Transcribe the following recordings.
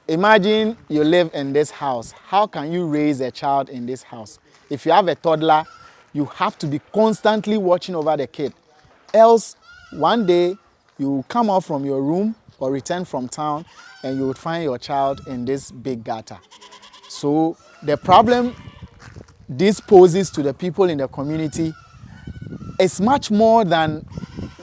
Imagine you live in this house. How can you raise a child in this house? If you have a toddler, you have to be constantly watching over the kid. Else, one day, you come out from your room or return from town and you would find your child in this big gutter. So the problem this poses to the people in the community is much more than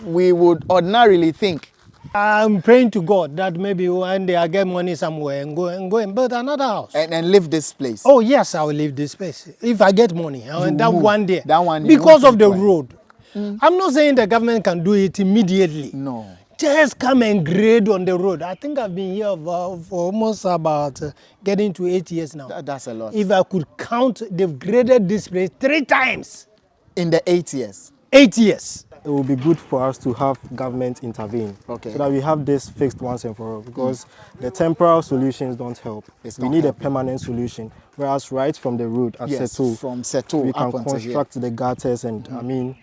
we would ordinarily think. I'm praying to God that maybe one day I get money somewhere and go and build another house. And live this place. Oh yes, I will leave this place. If I get money, and that move. one day. That one because of the road. I'm not saying the government can do it immediately. No. Just come and grade on the road. I think I've been here for almost about getting to 8 years now. That's a lot. If I could count, they've graded this place 3 times. In the 8 years? 8 years. It will be good for us to have government intervene, so that we have this fixed once and for all, because the temporal solutions don't help. We need a permanent solution, whereas right from the road at Seto, from Seto we can construct the gutters, and I mean,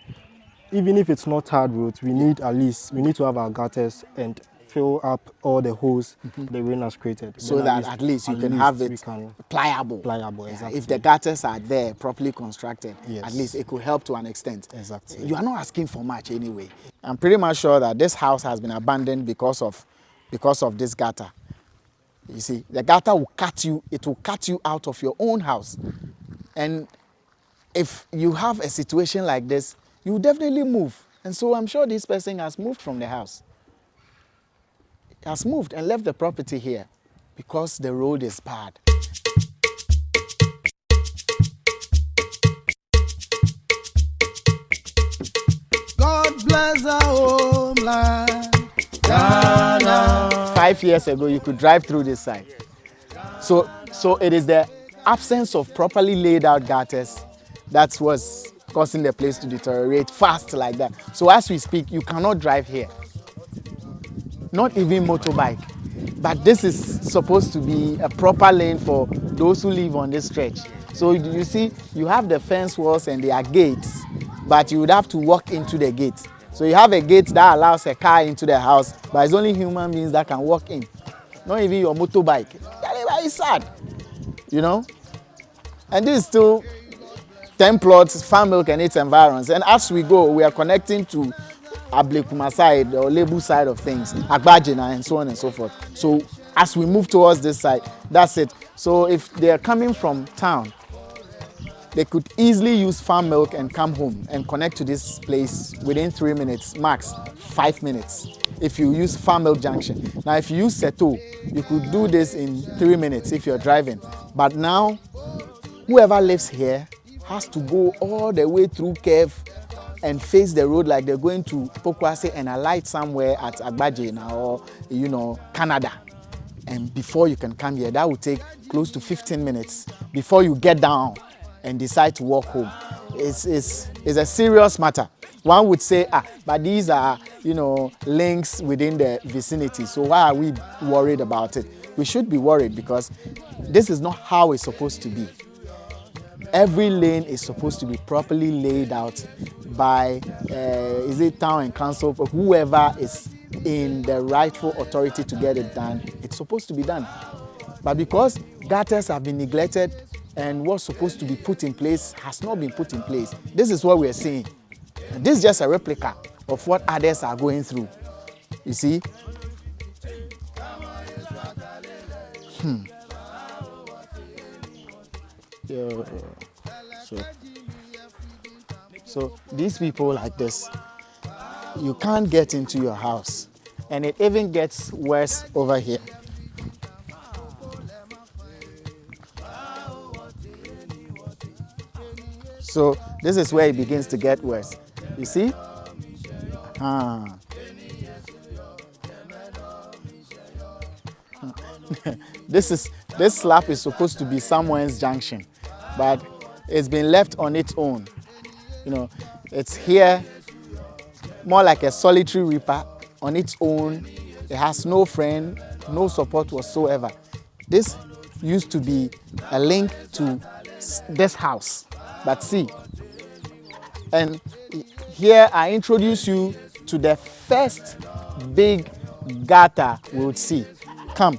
even if it's not hard roads, we need to have our gutters and fill up all the holes the rain has created. So that at least you can have it pliable. Pliable, exactly. If the gutters are there, properly constructed, yes, at least it could help to an extent. Exactly. You are not asking for much anyway. I'm pretty much sure that this house has been abandoned because of this gutter. You see, the gutter will cut you, it will cut you out of your own house. And if you have a situation like this, you will definitely move. And so I'm sure this person has moved from the house. Has moved and left the property here because the road is bad. God bless our homeland. Ghana. 5 years ago, you could drive through this side. So it is the absence of properly laid out gutters that was causing the place to deteriorate fast like that. So as we speak, you cannot drive here. Not even motorbike. But this is supposed to be a proper lane for those who live on this stretch. So you see, you have the fence walls and there are gates, but you would have to walk into the gate. So you have a gate that allows a car into the house, but it's only human beings that can walk in. Not even your motorbike. It's sad, you know? And this is still 10 plots, farm milk and its environs. And as we go, we are connecting to Ablekuma side or Lebu side of things, Agbajina and so on and so forth. So as we move towards this side, that's it. So if they are coming from town, they could easily use farm milk and come home and connect to this place within 3 minutes, max 5 minutes. If you use farm milk junction. Now if you use Seto, you could do this in 3 minutes if you're driving. But now, whoever lives here has to go all the way through Kev and face the road like they're going to Pokwase and alight somewhere at Agbajina or, Canada. And before you can come here, that will take close to 15 minutes before you get down and decide to walk home. It's a serious matter. One would say, but these are, links within the vicinity. So why are we worried about it? We should be worried because this is not how it's supposed to be. Every lane is supposed to be properly laid out by, town and council, or whoever is in the rightful authority to get it done. It's supposed to be done. But because gutters have been neglected and what's supposed to be put in place has not been put in place, this is what we're seeing. And this is just a replica of what others are going through. You see? So these people like this, you can't get into your house, and it even gets worse over here. So this is where it begins to get worse. You see? This slab is supposed to be someone's junction, but it's been left on its own. It's here more like a solitary reaper on its own. It has no friend, no support whatsoever. This used to be a link to this house, but see, and here I introduce you to the first big gutter we would see. Come.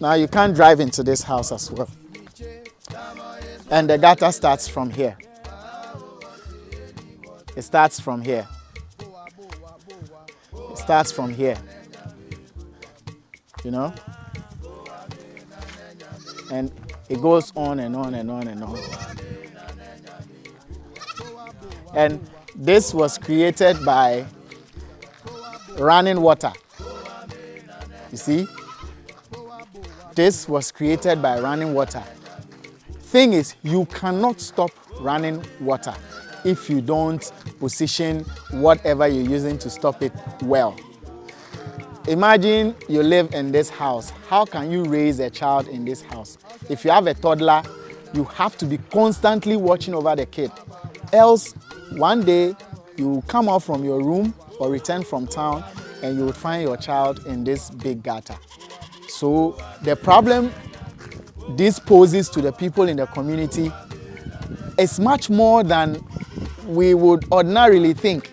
Now you can't drive into this house as well. And the gutter starts from here. It starts from here. It starts from here. You know? And it goes on and on and on and on. And this was created by running water. You see? This was created by running water. Thing is, you cannot stop running water if you don't position whatever you're using to stop it well. Imagine you live in this house. How can you raise a child in this house? If you have a toddler, you have to be constantly watching over the kid. Else, one day, you will come out from your room or return from town and you will find your child in this big gutter. So the problem this poses to the people in the community is much more than we would ordinarily think.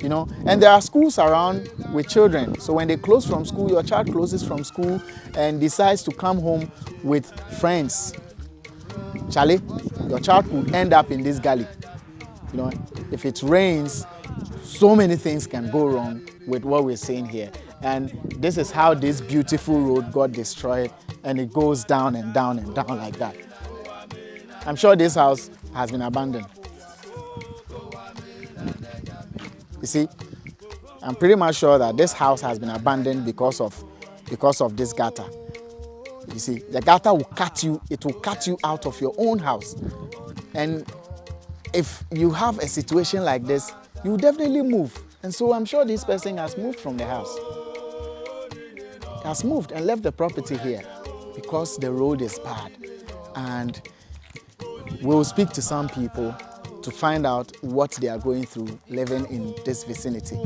You know, and there are schools around with children. So when they close from school, your child closes from school and decides to come home with friends. Charlie, your child could end up in this gully. You know, if it rains, so many things can go wrong with what we're seeing here. And this is how this beautiful road got destroyed, and it goes down and down and down like that. I'm sure this house has been abandoned. You see, I'm pretty much sure that this house has been abandoned because of this gutter. You see, the gutter will cut you, it will cut you out of your own house. And if you have a situation like this, you will definitely move. And so I'm sure this person has moved from the house. Has moved and left the property here because the road is bad. And we'll speak to some people to find out what they are going through living in this vicinity.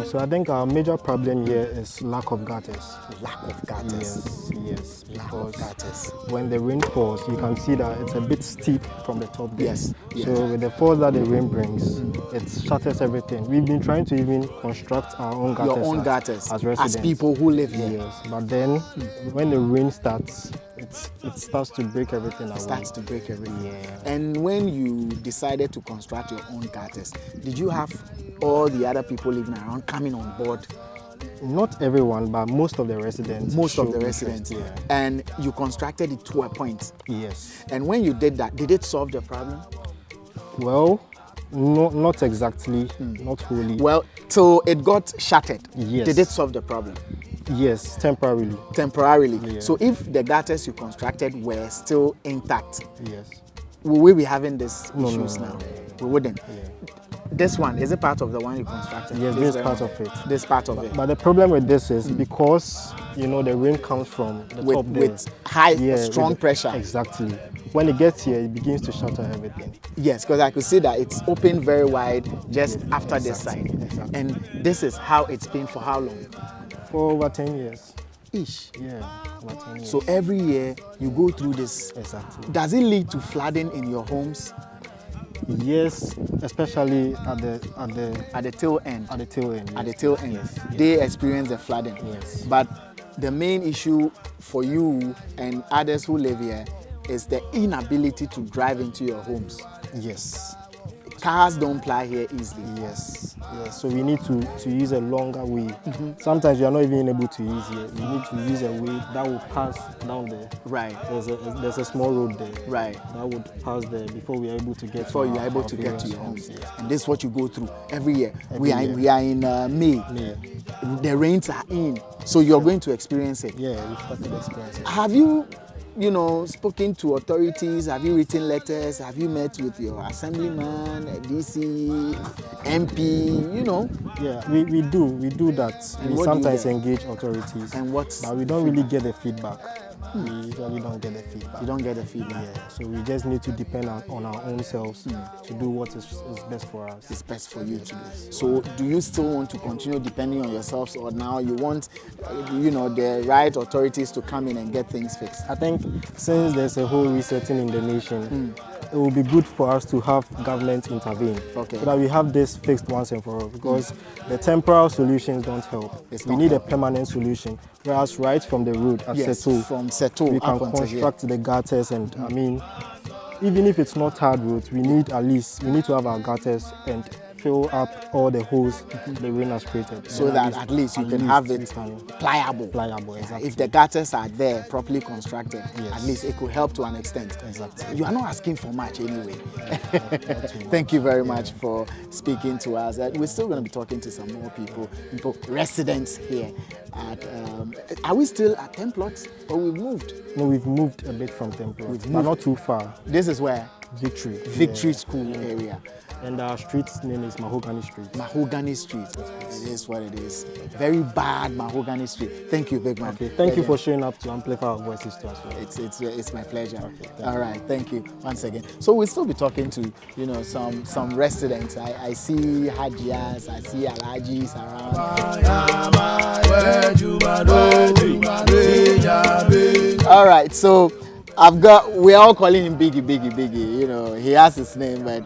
So I think our major problem here is lack of gutters. Lack of gutters. Yes, Lack of gutters. when the rain falls, you can see that it's a bit steep from the top there. Yes. So with the force that the rain brings, it shatters everything. We've been trying to even construct our own gutters. Your own gutters as residents. as people who live here. Yes, but then when the rain starts, it starts to break everything away. It starts to break everything. Yeah. And when you decided to construct your own gutters, did you have all the other people living around coming on board? Not everyone, but most of the residents. Most of showed the interest, residents. Yeah. And you constructed it to a point. Yes. And when you did that, did it solve the problem? Well, no, not exactly, not wholly. Well, till it got shattered. Yes. Did it solve the problem? Yes, temporarily. Temporarily. Yeah. So if the gutters you constructed were still intact, Yes. will we be having these No, issues no, now? no. We wouldn't. Yeah. This one, is it part of the one you constructed? Yes, this is part of it. This part of it. But the problem with this is because, you know, the rain comes from the top there. With high, Yeah, strong with the- pressure. Exactly. When it gets here, it begins to shatter everything. Yes, because I could see that it's open very wide just after this exactly, side. exactly. And this is how it's been for how long? For over 10 years. Ish. Yeah, over 10 years. So every year you go through this. Exactly. Does it lead to flooding in your homes? Yes, especially at the Tail end. at the tail end. At the yes. tail end, Yes, yes. they experience the flooding. Yes. But the main issue for you and others who live here is the inability to drive into your homes. Yes. Cars don't ply here easily. Yes. Yes. So we need to use a longer way. Sometimes we are not even able to use it. We need to use a way that will pass down there. Right. There's a small road there. Right. That would pass there before we are able to get. Before to you are our- able our to get to various your homes. Yes. And this is what you go through every year. Every year. We are in May. Yeah. The rains are in. So you're going to experience it. Yeah, we started experiencing. Have you spoken to authorities? Have you written letters? Have you met with your assemblyman, DC, MP, Yeah, we do that. And We what do you sometimes get? engage authorities, And what's but we don't really get the feedback. We usually don't get the feedback. You don't get the feedback. Yeah, so we just need to depend on our own selves to do what is best for us. It's best for you to do. So do you still want to continue depending on yourselves, or now you want the right authorities to come in and get things fixed? I think since there's a whole resetting in the nation, it will be good for us to have government intervene, so that we have this fixed once and for all, because the temporal solutions don't help. We need a permanent solution, whereas right from the road at Seto, from Seto we can construct the gutters, and I mean, even if it's not hard roads, we need to have our gutters and fill up all the holes the rain has created. So that at least you can have it pliable. Pliable, exactly. If the gutters are there, properly constructed, at least it could help to an extent. Exactly. You are not asking for much anyway. Thank you very much for speaking to us. We're still going to be talking to some more people residents here. Are we still at 10 plots or we've moved? No, we've moved a bit from 10 plots, but not too far. This is where? Victory School area. And our street's name is Mahogany Street. Mahogany Street. It is what it is. Very bad Mahogany Street. Thank you, big man. Okay, thank you for showing up to amplify our voices to us. It's my pleasure. All right, thank you once again. So we'll still be talking to some residents. I see Hajias, I see Alajis around. All right, so we're all calling him Biggie. You know, he has his name, but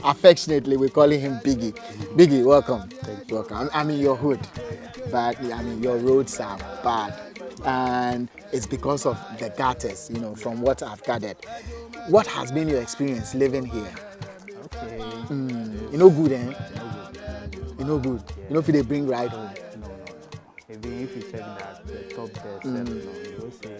affectionately we're calling him Biggie. Biggie, welcome. Thank you. Welcome. I'm in your hood, but I mean your roads are bad, and it's because of the gutters. From what I've gathered, what has been your experience living here? Okay. Good, eh? Good. If they bring right home. No. Even if you check that the top there, you will say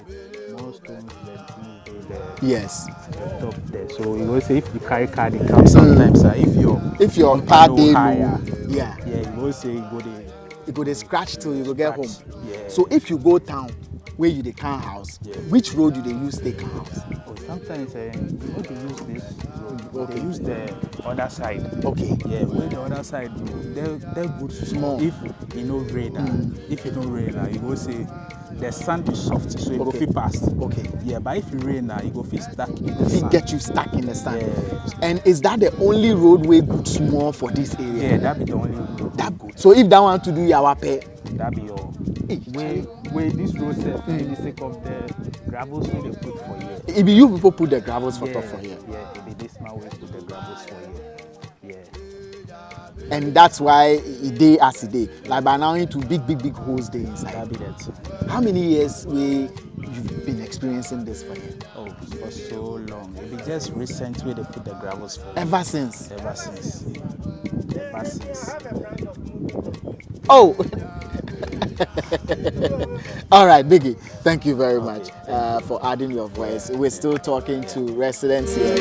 more stones than there. Yes. The top there. So you will say if you carry car, they come sometimes. If your car day higher, you will say you go to scratch till you go get home. Yeah. So if you go town where you dey can house, which road do they use take can house? Oh, sometimes they use this road. They use the other side. Okay. Yeah, where the other side, they're good small. If you know rain, you go say the sand is soft, so you go feel past. Okay. Yeah, but if you rain, you go feel stuck in the sand. Get you stuck in the sand. Yeah. And is that the only roadway good small for this area? Yeah, that be the only road. That good. So if that want to do yawa pay, that be all. Where this road set, the sake of the gravels we they put for here. It be you people put the gravels for top for here. Yeah, it be this man we put the gravels for here. Yeah. And that's why it day as it day. Like by now into big holes there inside. That be that. How many years you've been experiencing this for here? Oh, for so long. It be just recently they put the gravels for Ever since. Oh. All right, Biggie, thank you very much for adding your voice. We're still talking to residents here.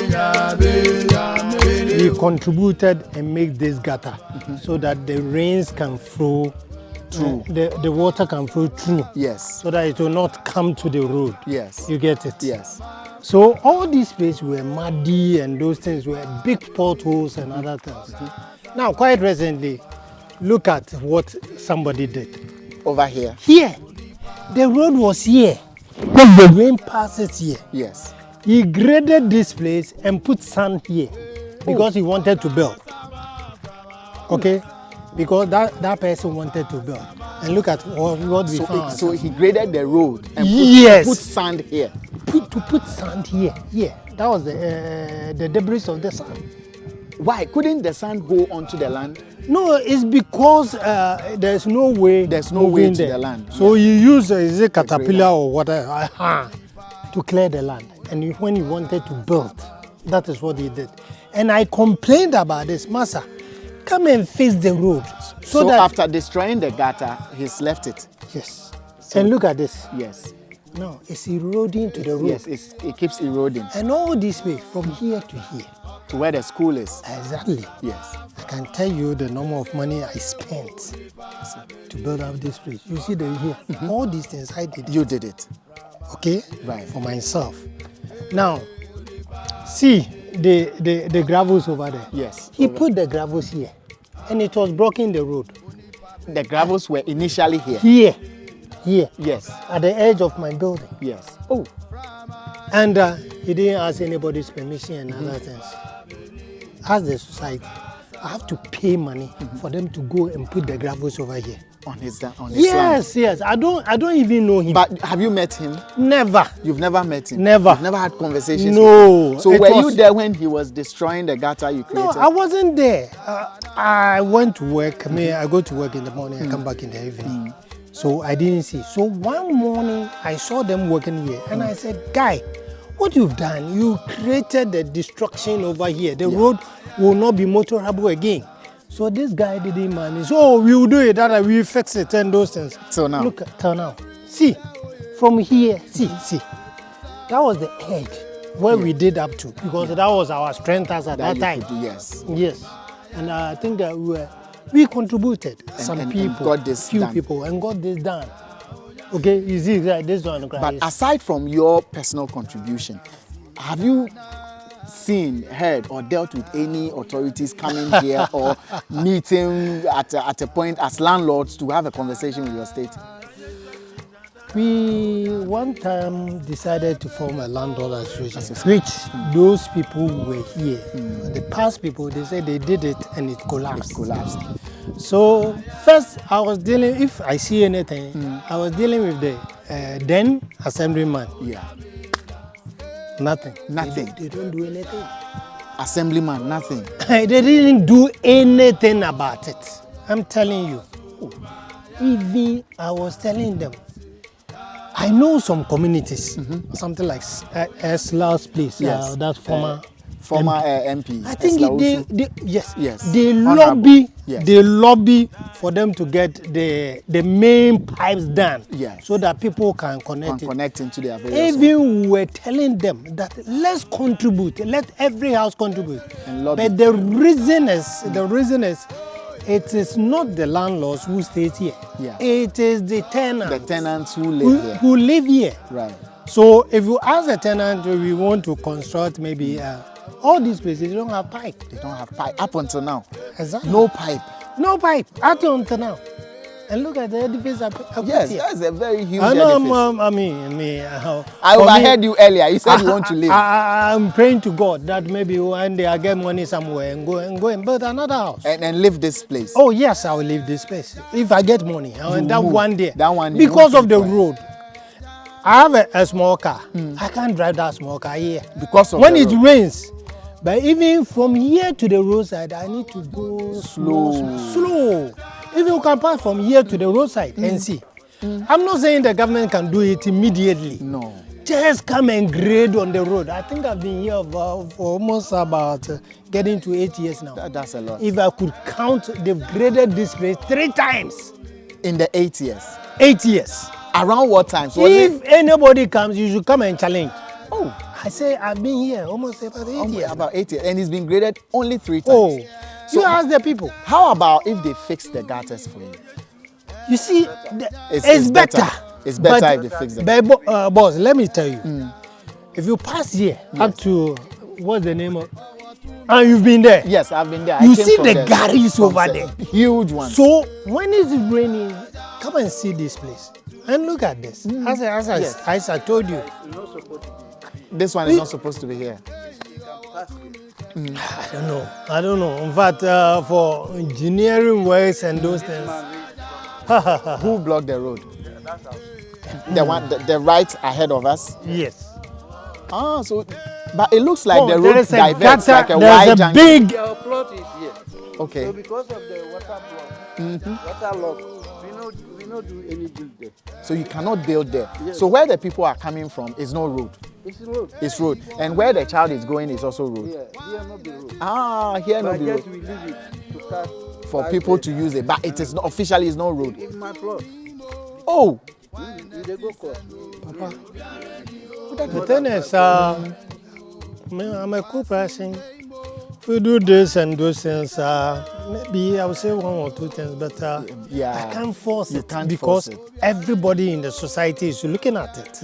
We contributed and make this gutter so that the rains can flow through. The water can flow through. Yes. So that it will not come to the road. Yes. You get it? Yes. So all these places were muddy and those things were big potholes and other things. Now, quite recently, look at what somebody did. Over here? Here. The road was here. When the rain passes here. Yes. He graded this place and put sand here because he wanted to build. Okay? Because that person wanted to build. And look at what we found. So he graded the road and put sand here. Put sand here. Yeah. That was the debris of the sand. Why? Couldn't the sand go onto the land? No, it's because there's no way. There's no way to the land. So you use is a caterpillar or whatever to clear the land. And when he wanted to build, that is what he did. And I complained about this, Massa. Come and fix the road. So that after destroying the gutter, he's left it. Yes. So, and look at this. Yes. No, it's eroding to the road. Yes, it keeps eroding. And all this way, from here to here. To where the school is. Exactly. Yes. I can tell you the number of money I spent to build up this place. You see the here. All these things I did. You did it. Okay? Right. For myself. Now, see the gravels over there. Yes. He put the gravels here. And it was blocking the road. The gravels were initially here. Here. Yes. At the edge of my building. Yes. Oh. And he didn't ask anybody's permission and other things. As the society, I have to pay money for them to go and put the gravels over here. on his land. Yes. I don't even know him. But have you met him? Never. You've never met him? Never. You've never had conversations No. with him? So were you there when he was destroying the gutter you created? No, I wasn't there. I went to work. I go to work in the morning, I come back in the evening. So I didn't see. So one morning, I saw them working here. And I said, guy, what you've done, you created the destruction over here. The road will not be motorable again. So this guy didn't manage. So we will do it, that we fix it and those things. So now? Look, till now. See, from here, see. That was the edge where we did up to, because that was our strength as at that time. Yes. And I think that we contributed, some people, got this few done. people, and got this done. Okay, you see, this one. But aside from your personal contribution, have you seen, heard, or dealt with any authorities coming here or meeting at a point as landlords to have a conversation with your state? We one time decided to form a landlord association, which those people who were here, the past people, they said they did it and it collapsed. So first I was dealing, if I see anything, I was dealing with the then assemblyman. Yeah. Nothing. They don't do anything. Assemblyman, nothing. They didn't do anything about it. I'm telling you. Even I was telling them, I know some communities, something like Esla's place, that former MP. I think they Honorable. they lobby for them to get the main pipes done, so that people can connect into their various. Even we were telling them that let's contribute, let every house contribute. But the reason is, it is not the landlords who stay here. It is the tenants. The tenants who live here. Who live here. Right. So if you ask the tenant, we want to construct maybe all these places, they don't have pipe. They don't have pipe up until now. Exactly. No pipe. No pipe up until now. And look at the edifice up yes, here. That's a very huge edifice. I overheard you earlier. You said you want to leave. I'm praying to God that maybe one day I get money somewhere and go and build another house. And leave this place. Oh yes, I will leave this place if I get money. One day. That one. Because of the road. I have a small car. I can't drive that small car here because of when it rains. But even from here to the roadside, I need to go slow. If you can pass from here to the roadside and see. I'm not saying the government can do it immediately. No. Just come and grade on the road. I think I've been here for almost about getting to 8 years now. That's a lot. If I could count, they've graded this place 3 times. In the 8 years? 8 years. Around what time? So if anybody comes, you should come and challenge. Oh. I say I've been here almost about 8 years. About 8 years. And it's been graded only 3 times. Oh. So you ask the people. How about if they fix the gutters for you? You see, it's better. It's better if they fix them. But boss, let me tell you. If you pass here up to, what's the name of? And you've been there. Yes, I've been there. You see the galleries over there. Huge ones. So when it's raining, come and see this place. And look at this. As I told you. This one is not supposed to be here. I don't know. In fact, for engineering works and those things. Who blocked the road? The one, the right ahead of us? Yes. Ah, so, but it looks like the road diverts like a wide junction. Big. Our plot is here. Okay. So because of the water block, water lock, we not do any build there. So you cannot build there. Yes. So where the people are coming from is no road. It's road. It's road. And where the child is going is also road. Yeah, here not the road. Ah, here no But be yes, road. we leave it to start For people to use it, but it is not officially is no road. in my plot. Oh. They go court. The thing is, I'm a cool person. If we do this and those things, maybe I would say 1 or 2 things, but I can't force it because everybody in the society is looking at it.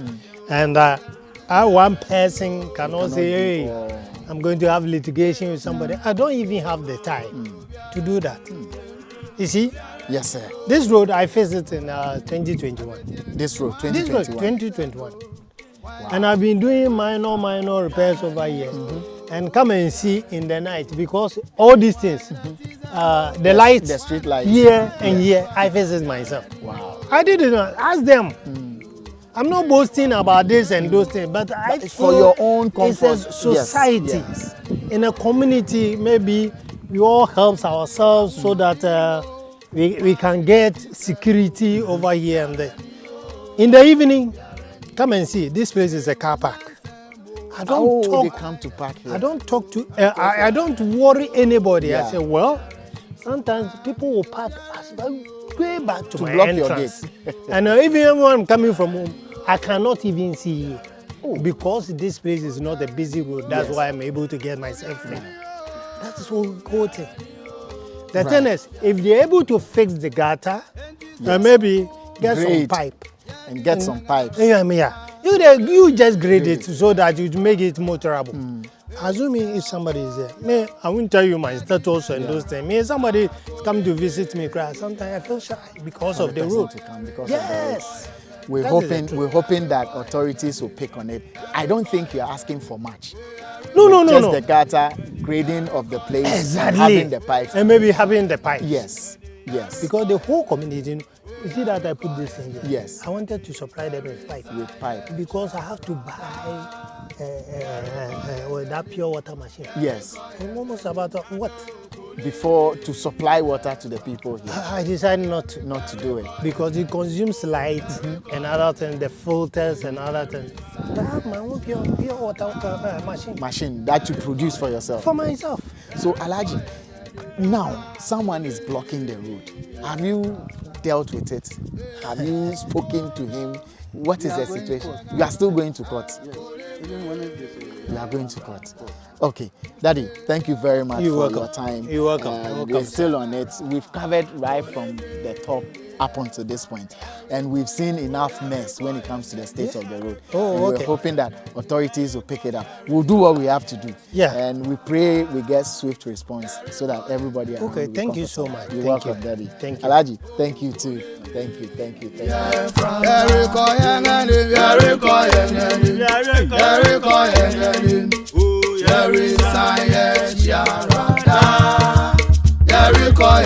And one person cannot say, hey, I'm going to have litigation with somebody. I don't even have the time to do that. You see? Yes, sir. This road, I faced it in 2021. This road, 2021. This road, 2021. Wow. And I've been doing minor repairs over here. and come and see in the night, because all these things, the lights, the street lights, here and here, I fix it myself. Wow. I didn't ask them. I'm not boasting about this and those things, but I feel for your own comfort. It's a society, yes. In a community. Maybe we all help ourselves so that we can get security over here and there. In the evening, come and see. This place is a car park. I don't talk. They come to park here. I don't talk to. I don't worry anybody. Yeah. I say, well, sometimes people will park way back to my block entrance. your gate. And even when I'm coming from home, I cannot even see you. Because this place is not a busy road. That's why I'm able to get myself free. That's the whole thing. The thing is, if they're able to fix the gutter, maybe get some pipe. And get some pipes. You just grade it so that you make it motorable. Assuming if somebody is there, I won't tell you my status and those things. Somebody is coming to visit me, sometimes I feel shy because of the road. Yes. We're hoping that authorities will pick on it. I don't think you're asking for much. No. Just the gutter, grading of the place, exactly. having the pipes. And maybe having the pipes. Yes. Because the whole community, you see that I put this in here? Yes. I wanted to supply them with pipe. Because I have to buy that pure water machine. Yes. And almost about what? Before to supply water to the people here. I decided not to do it. Because it consumes light and other things, the filters and other things. I have my own pure water machine. Machine that you produce for yourself? For myself. So Alhaji, now someone is blocking the road. Have you dealt with it? Have you spoken to him? What is the situation? You are still going to court? Yes. Even when it is, you are going to court. Okay, Daddy, thank you very much for your time. You're welcome. We're still on it. We've covered right from the top up until this point, and we've seen enough mess when it comes to the state of the road. We're hoping that authorities will pick it up. We'll do what we have to do. And we pray we get swift response so that everybody. Okay, thank you so much. You're welcome, Daddy. Thank you. Alhaji, thank you too. Thank you. Jericho,